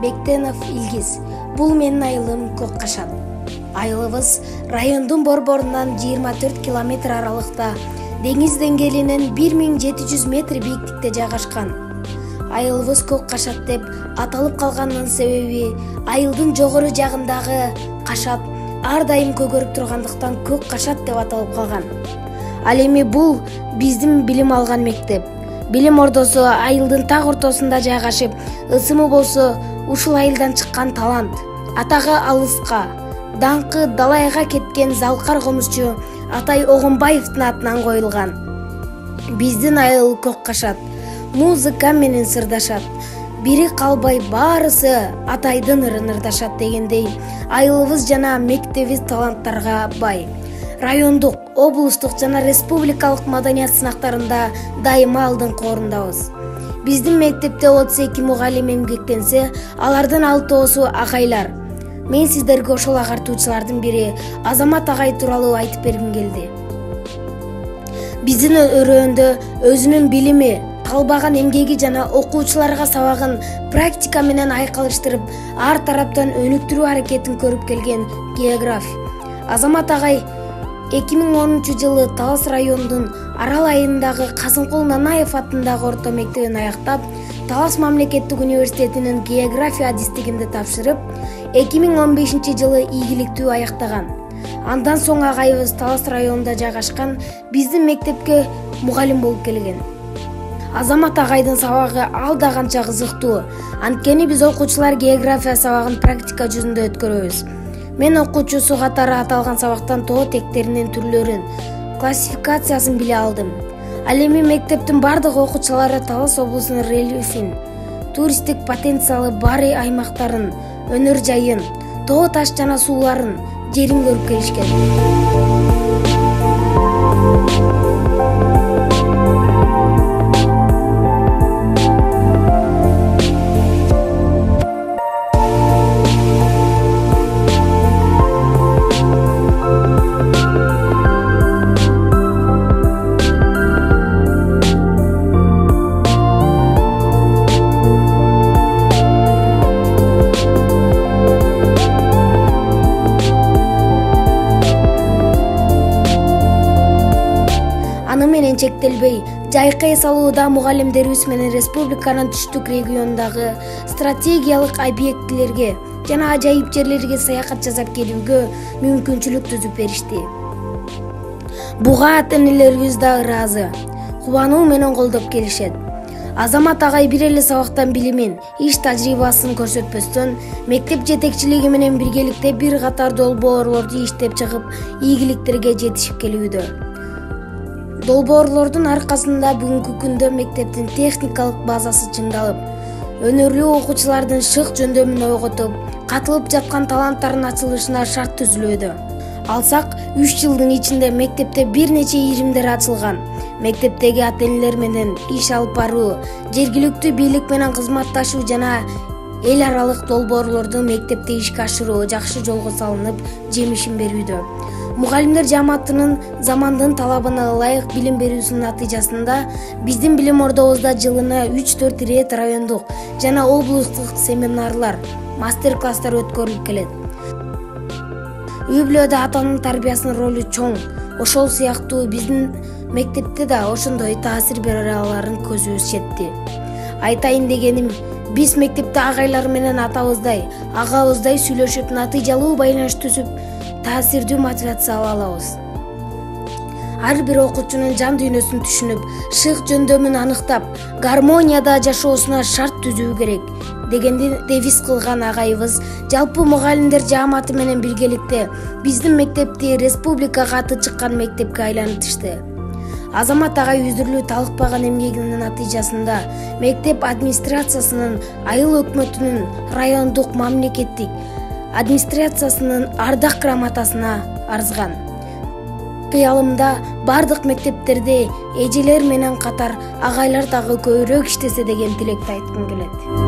Бектенов Илгиз. Бул менин айылым Көк Кашат. Айылыбыз райондун борборунан 24 километр аралыкта, деңиз деңгээлинен 1700 метр бийиктикте жайгашкан. Айылыбыз Көк Кашат деп аталып калганынын себеби айылдын жогору жагындагы кашат ар дайым көгөрүп тургандыктан Көк Кашат деп аталып калган. Ал эми бул биздин билим алган мектеп. Билим ордосу айылдын так ортосунда жайгашып, ысымы болсо ушул айылдан чыккан талант. Атагы алыска, даңкы далайга кеткен залкар комузчу Атай Огонбаевдин атынан коюлган. Биздин айыл Көк Кашат музыка менен сырдашат. Бири калбай баарысы Атайдын ырын ырдашат дегендей, айылыбыз жана мектебибиз таланттарга бай. Райондук, облустук жана республикалык маданият сынактарында дайыма алдыңкы орундабыз. Биздин мектепте 32 мугалим эмгектенсе, алардын 6-оосу агайлар. Мен сиздерге ошол агартуучулардын бири Азамат агай тууралуу айтып бергим келди. Биздин өрөөндө өзүнүн билими, калбаган эмгеги жана окуучуларга сабагын практика менен айкалыштырып, ар тараптан өнүктүрүү аракетин көрүп келген географ Азамат агай 2010 жылы Талас районунун Арал айылындагы Казымкул Нанаев атындагы орто мектебин аяктап, Талас мамлекеттик университетинин география адистигинде тапшырып, 2015 жылы ийгиликтүү аяктаган. Андан соң агайыбыз Талас районунда жайгашкан биздин мектепке мугалим болуп келген. Азамат агайдын сабагы ал да канча кызыктуу. Анткени биз окуучулар география сабагын практика жүзүндө өткөрөбүз. Мен окуучусу катары аталган сабактан тоо тектеринин түрлөрүн, классификациясын биле алдым. Ал эми мектептин бардык окуучулары Талас облусунун рельефин, туристтик потенциалы бар аймактарын, өнөр жайын, тоо таш жана сууларын, жерин көрүп келишкен. Аны менен чектелбей, жайкы эс алууда мугалимдерибиз менен республиканын түштүк регионундагы стратегиялык объектилерге жана ажайып жерлерге саякат жасап келүүгө мүмкүнчүлүк түзүп беришти. Буга ата-энелерибиз да ыраазы, кубануу менен колдоп келишет. Азамат агай бир эле сабактан билимин, иш тажрыйбасын көрсөтпөстөн, мектеп жетекчилиги менен биргеликте бир катар долбоорлорду иштеп чыгып, ийгиликтерге жетишип келүүдө. Долбоорлордун аркасында бүгүнкү күндө мектептин техникалык базасы чыңдалып, өнөрлүү окуучулардын шык жөндөмүн ойготуп, катылып жаткан таланттардын ачылышына шарт түзүлүүдө. Алсак, 3 жылдын ичинде мектепте бир нече иримдер ачылган. Мектептеги ата-энелер менен иш алып баруу, жергиликтүү бийлик менен кызматташуу жана эл аралык долбоорлорду мектепте ишке ашыруу жакшы жолго салынып, жемишин берүүдө. Мугалимдер жамаатынын замандын талабына ылайык билим берүүсүнүн натыйжасында биздин билим ордобузда жылына 3-4 рет райондук жана облустук семинарлар, мастер-класстар өткөрүлүп келет. Үй-бүлөдө атанын тарбиясынын ролу чоң. Ошол сыяктуу биздин мектепте да ошондой таасир бере аларын көзүбүз жетти. Айтайын дегеним, биз мектепте агайлар менен атабыздай, агабыздай сүйлөшүп, натыйжалуу байланыш түзүп, таасирдүү мотивация ала алабыз. Ар бир окуучунун жан дүйнөсүн түшүнүп, шык жөндөмүн аныктап, гармонияда жашоосуна шарт түзүү керек дегенди девиз кылган агайыбыз жалпы мугалимдер жааматы менен биргеликте биздин мектепти республикага аты чыккан мектепке айлантышты. Азамат агай үзүрлүү талыкпаган эмгегинин натыйжасында мектеп администрациясынын, айыл өкмөтүнүн, райондук мамлекеттик администрациясынын ардак грамотасына арзган. Кыялымда бардык мектептерде эжелер менен катар агайлар дагы көбүрөөк иштесе деген тилекти айткым келет.